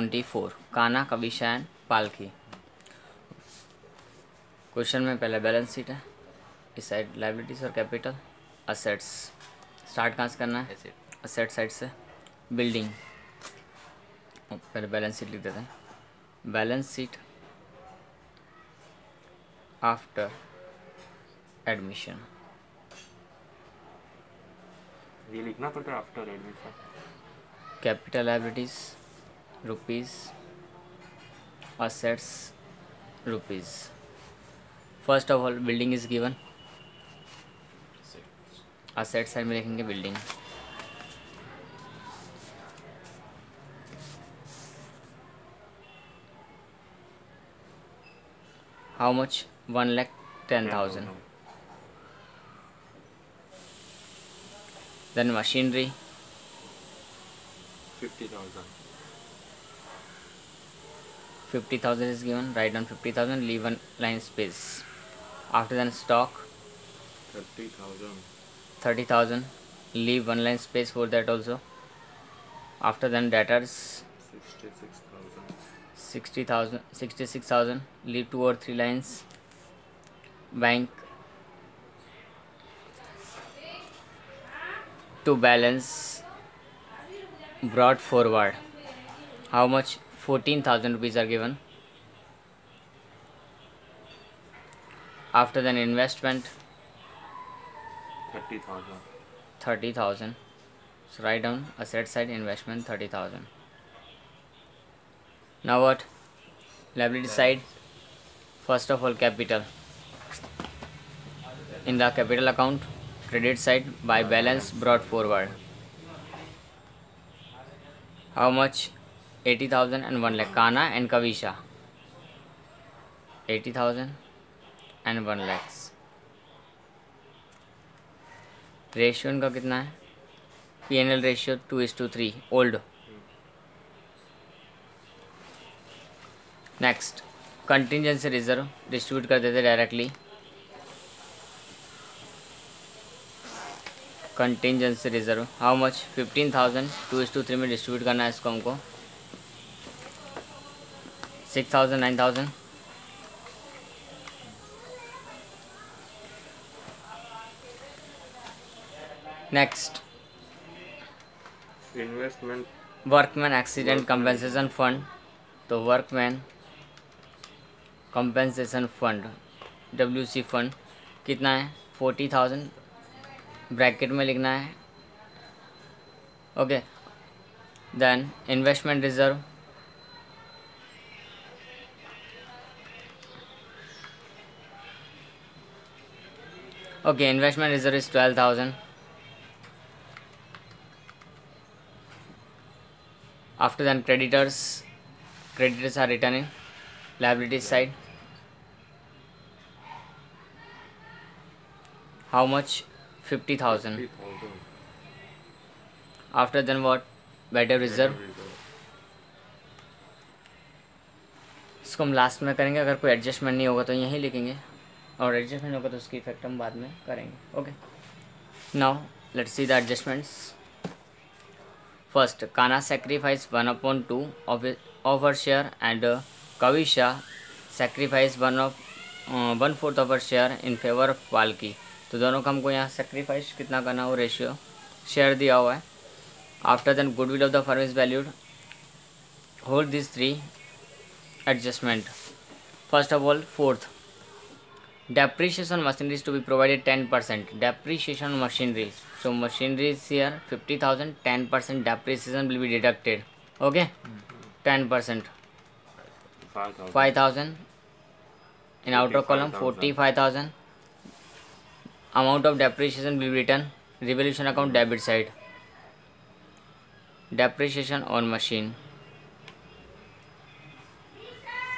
24 Kanha Kavisha and पालकी। Question में पहले बैलेंस शीट है, इस साइड लाइबिलिटीज और कैपिटल, असेट्स। स्टार्ट कहाँ से करना है? असेट साइड से। बिल्डिंग, पहले बैलेंस शीट लिख देते हैं। बैलेंस शीट आफ्टर एडमिशन, ये लिखना पड़ता है after admission. Capital liabilities rupees, assets rupees. First of all building is given, asset side में लिखेंगे building। how much? 1,10,000। then machinery 50,000। 50,000 is given, write down 50,000, leave one line space. After then stock 30,000। 30,000, leave one line space for that also. After then debtors 66,000। 60,000, 66,000, leave 2 or 3 lines. Bank to balance brought forward, how much? 14,000 rupees are given. After then investment 30,000। 30,000, so write down asset side investment 30,000. now what? Liability side, first of all capital. in the capital account, credit side by balance brought forward, how much? 80,000 and 1 lakh. Kana and Kavisha 80,000 and 1 lakhs. Ratio इनका कितना है? P&L ratio 2:3 old. Next contingency reserve distribute कर देते directly. Contingency reserve how much? 15,000 2:3 में distribute करना है इसको हमको। 6,000 9,000। Next investment workman accident compensation fund, तो workman compensation fund WC fund कितना है? 40,000 ब्रैकेट में लिखना है। Okay, then investment reserve okay, investment reserve is 12,000. After then creditors are written in liability side. How much? 50,000. 50,000। After then what? Better reserve. इसको हम last में करेंगे, अगर कोई एडजस्टमेंट नहीं होगा तो यहीं लिखेंगे, और एडजस्टमेंट होगा तो उसकी इफेक्ट हम बाद में करेंगे। Okay, now let's see the adjustments. First, Kanha sacrifice 1/2 of her share and Kavisha sacrifice 1/4 of her share in favor of पालकी। तो दोनों का हमको यहाँ सेक्रीफाइस कितना करना हो, रेशियो शेयर दिया हुआ है। After then goodwill of the firm is valued, hold this 3 adjustment. First of all fourth, depreciation machinery is to be provided 10%. depreciation machinery, so machinery is here 50,000, 10% depreciation will be deducted. Okay, 10%, 5,000 in outer column, 45,000 amount of depreciation will be written revaluation account debit side, depreciation on machine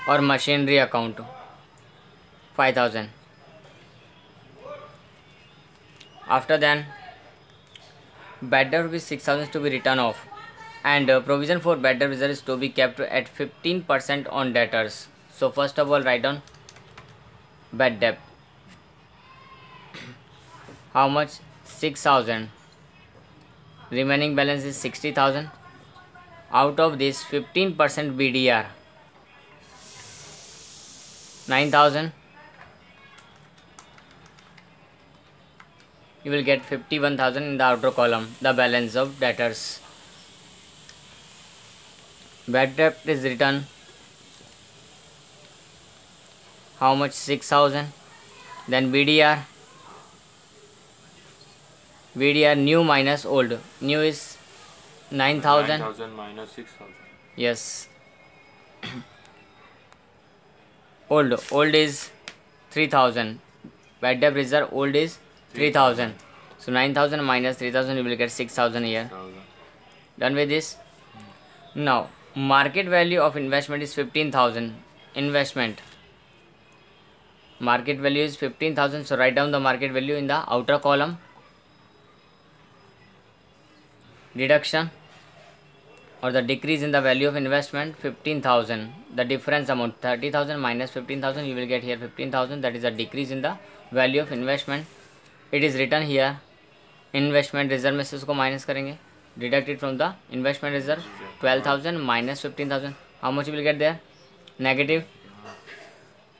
और machinery account 5,000. After then bad debt with 6,000 to be written off, and provision for bad debt reserve is to be kept at 15% on debtors. So first of all write down bad debt, how much? 6,000, remaining balance is 60,000. Out of this 15% BDR 9,000, you will get 51,000 in the outer column, the balance of debtors. Bad debt is written how much? 6,000. Then BDR new minus old. New is 9,000. 9,000 minus 6,000. Yes. Old is 3,000. Bad debt reserve old is 3,000. So 9,000 minus 3,000, you will get 6,000 here. 6,000. Done with this? Now market value of investment is 15,000. Investment market value is 15,000. So write down the market value in the outer column. Deduction or the decrease in the value of investment 15,000. The difference amount 30,000 minus 15,000, you will get here 15,000. That is a decrease in the value of investment. It is written here investment reserve में से उसको minus करेंगे. Deduct it from the investment reserve. 12,000 minus 15,000. How much you will get there? Negative.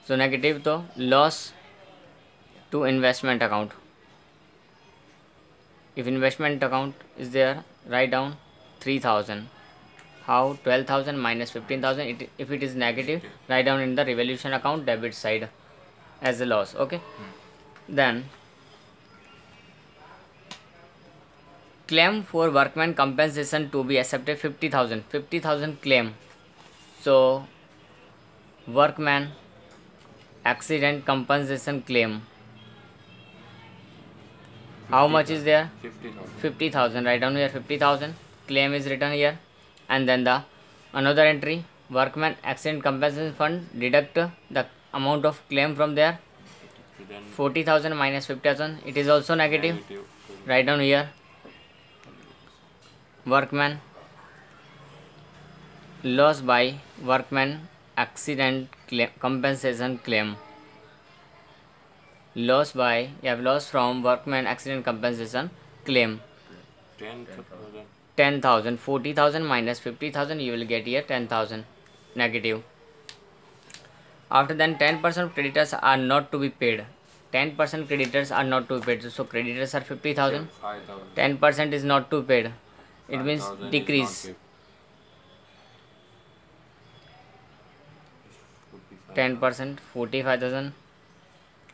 So negative तो loss to investment account. If investment account is there, write down 3,000. How? 12,000 minus 15,000. If it is negative, write down in the revaluation account debit side as a loss. Okay. Then claim for workman compensation to be accepted 50,000. 50,000 claim. So workman accident compensation claim. How much is there? 50,000. 50,000. Write down here 50,000. Claim is written here. And then the another entry, workman accident compensation fund, deduct the amount of claim from there. Then 40,000 minus 50,000. It is also negative. negative. Write down here workman loss by workman accident claim, compensation claim. Loss by, you have loss from workman accident compensation claim. 10,000. 10,000. 40,000 minus 50,000, you will get here 10,000 negative. After then 10% of creditors are not to be paid. 10% creditors are not to be paid. So creditors are 50,000. 5,000. 10% is not to be paid. It means 5,000 is decrease. not paid. 10% 45,000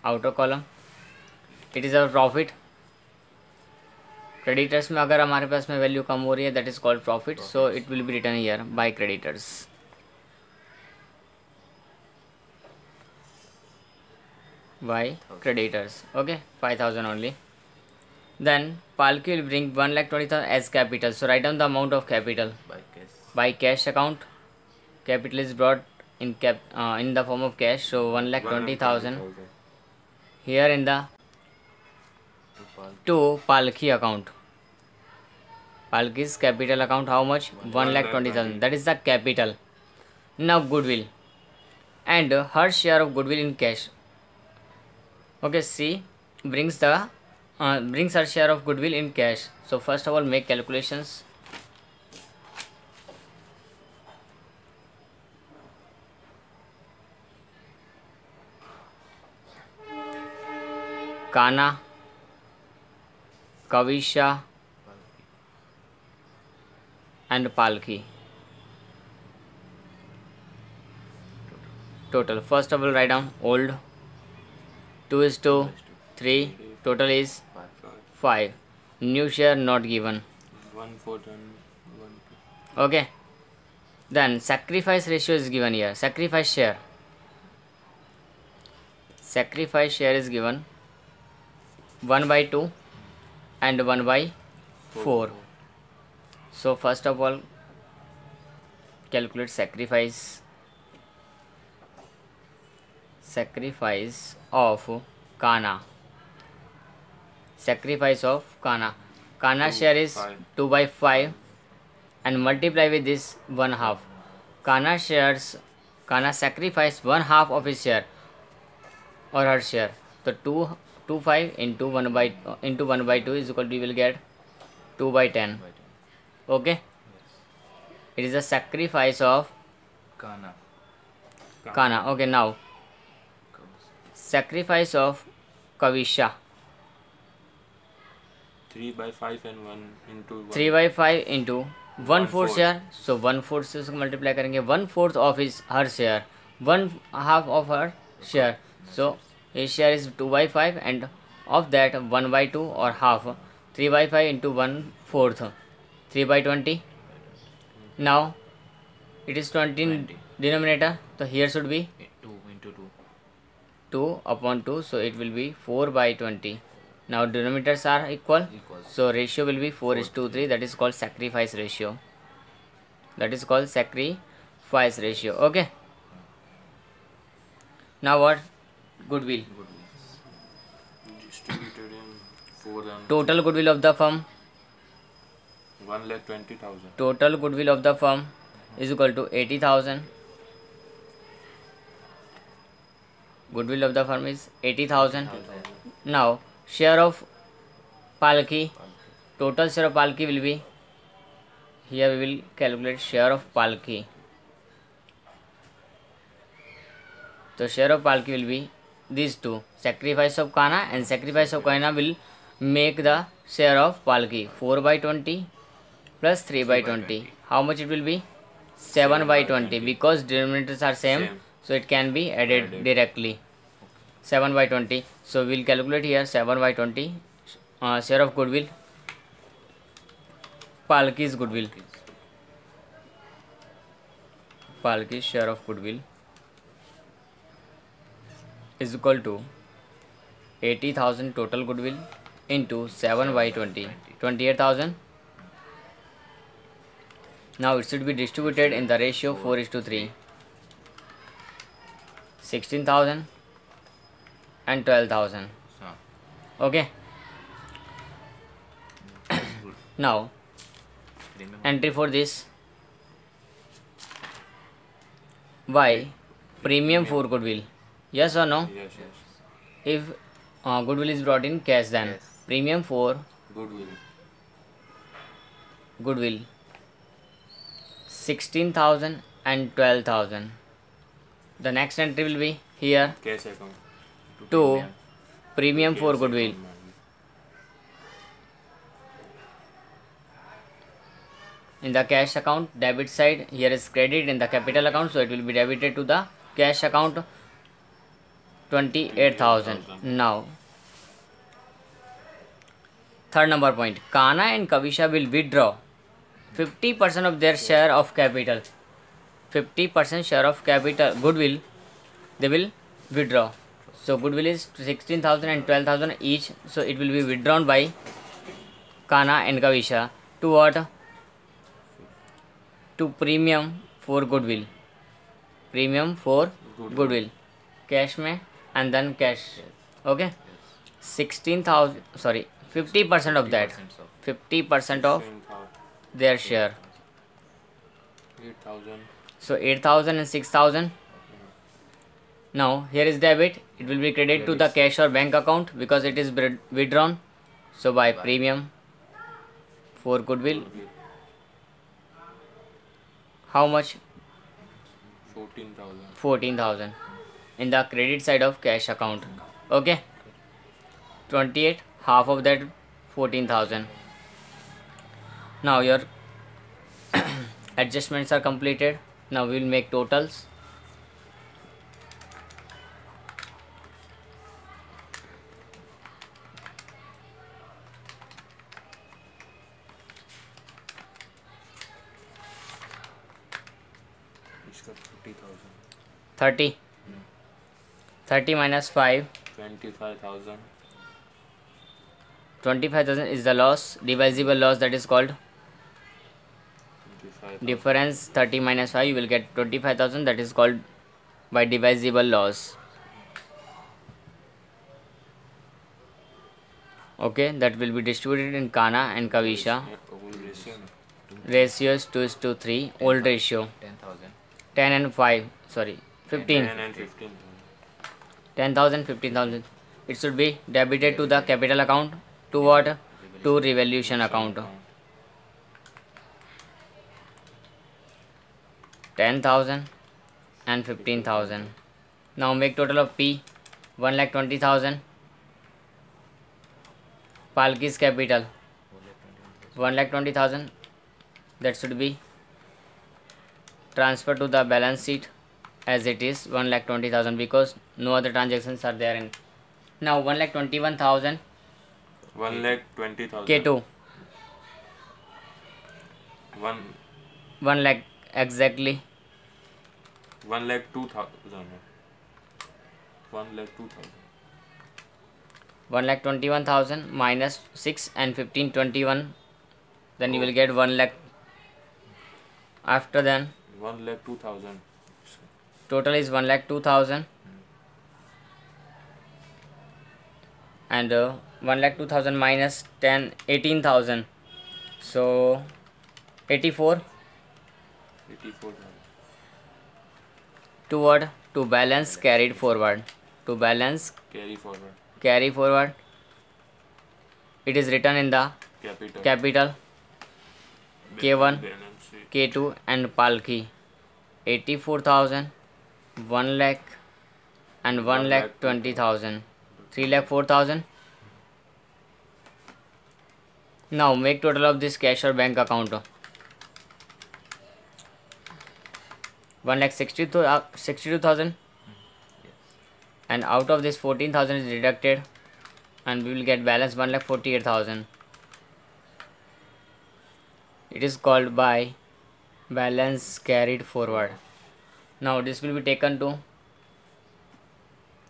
outer column. It is our profit. Creditors में अगर हमारे पास में value कम हो रही है, that is called profit. So it will be written here by creditors. By creditors. Okay, 5,000 only. Then Palki will bring 1,20,000 as capital. So write down the amount of capital. By cash account, capital is brought in the form of cash. So 1,20,000 here in the to Palki account. Palki's capital account, how much? 1,20,000. That is the capital. Now goodwill and her share of goodwill in cash. Okay, C brings her share of goodwill in cash. So first of all, make calculations. Kana, Kavisha and Palki. Total. First of all, write down old. 2:3. Total is 5. New share not given. 1,410. Okay. Then sacrifice ratio is given here. Sacrifice share. Sacrifice share is given 1/2 and 1/4. So first of all, calculate sacrifice. Sacrifice of Kana. Sacrifice of Kana. Kana share is 2/5 and multiply with this 1/2. Kana sacrifice 1/2 of his share or her share. So 2/5 into 1/2 is equal to, you will get 2/10. Okay. It is a sacrifice of Kana. Kana. Okay, now sacrifice of Kavisha. 3/5 and 1 into 1. 3/5 into 1/4 1/4 share. So 1/4 से उसको multiply करेंगे. 1/4 of his her share. 1/2 of her share. So his share is 2/5 and of that 1/2 or half. 3/5 into 1/4. 3/20. Now it is 20 in 20. denominator. So here should be 2 into 2. 2 upon 2. So it will be 4/20. Now denominators are equal. Equals. So ratio will be 4:3. That is called sacrifice ratio. That is called sacrifice ratio. Okay. Now what? Goodwill. Goodwill. Distributed in 4 and Total goodwill of the firm. 1,20,000. Total goodwill of the firm is equal to 80,000. Goodwill of the firm is 80,000. Now share of Palki. Total share of Palki will be, here we will calculate share of Palki. So share of Palki will be these two. Sacrifice of Kana and sacrifice of Kana will make the share of Palki. 4/20 plus 3/20. How much it will be? 7/20, because denominators are same. Same. So it can be added directly. 7/20. So we'll calculate here 7/20. Share of goodwill. Palki's goodwill. Palki's share of goodwill is equal to 80,000 total goodwill into 7/20. 28,000. Now it should be distributed in the ratio 4:3. 16,000 and 12,000. Ah, Okay. good. Now Premium. entry for this. Why? Premium for goodwill. Yes or no? Yes, yes. If goodwill is brought in cash, then Yes. premium for Goodwill. goodwill 16,000 and 12,000. The next entry will be here Cash account. to premium for Cash goodwill. account. In the cash account, debit side, here is credit in the capital account, so it will be debited to the cash account 28,000. Now third number point, Kana and Kavisha will withdraw 50% of their share of capital. 50% share of capital goodwill they will withdraw. So goodwill is 16,000 and 12,000 each, so it will be withdrawn by Kana and Kavisha to what? To premium for goodwill. Premium for goodwill. Cash में and then cash. Okay. 16,000. Sorry, 50% of that. 50% of 10,000. their share. 8,000. So 8,000 and 6,000. Now here is debit. It will be credited to the cash or bank account because it is withdrawn. So by premium for goodwill, how much? 14,000. 14,000 in the credit side of cash account. Okay. 28, half of that 14,000. Now your adjustments are completed. Now we will make totals. इसका 30,000. 30. 30 minus 5. 25,000. 25,000 is the loss, divisible loss, that is called 25,000. difference. 30 minus 5, you will get 25,000, that is called by divisible loss. Okay, that will be distributed in Kana and Kavisha. Old ratio ना. Ratio is 2:3, old ratio 10,000. 10 and 5, sorry 15. 10 and 15,000. 10,000, 15,000. It should be debited to the capital account. To what? To revaluation account. 10,000 and 15,000. Now make total of P 1,20,000. Palki's capital 1,20,000. That should be transferred to the balance sheet as it is 1,20,000 because no other transactions are there in. Now 1,21,000 1,20,000. K2 1 1 lakh exactly 1,02,000. 1,02,000. 1,21,000 minus 6 and 15 21, then you will get 1 lakh. After then 1,02,000. total is 1,02,000 and 1,02,000 minus 10 18,000, so 84 84,000. toward to balance carried forward. To balance Carry forward. carry forward, it is written in the capital K1, Balance sheet. K2 and Palki. 84,000, 1 lakh and 1,20,000, 3,04,000. Now make total of this cash or bank account. 1,62,000, and out of this 14,000 is deducted and we will get balance 1,48,000. It is called by balance carried forward. Now this will be taken to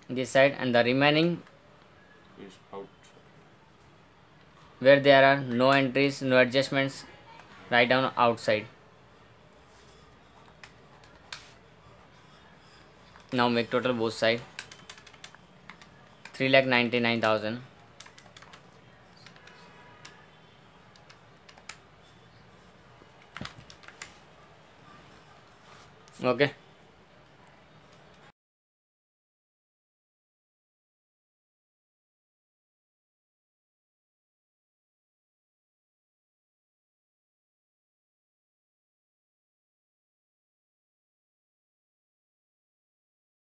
this side and the remaining Is outside. where there are no entries, no adjustments, write down outside. Now make total both side 3,99,000. Okay.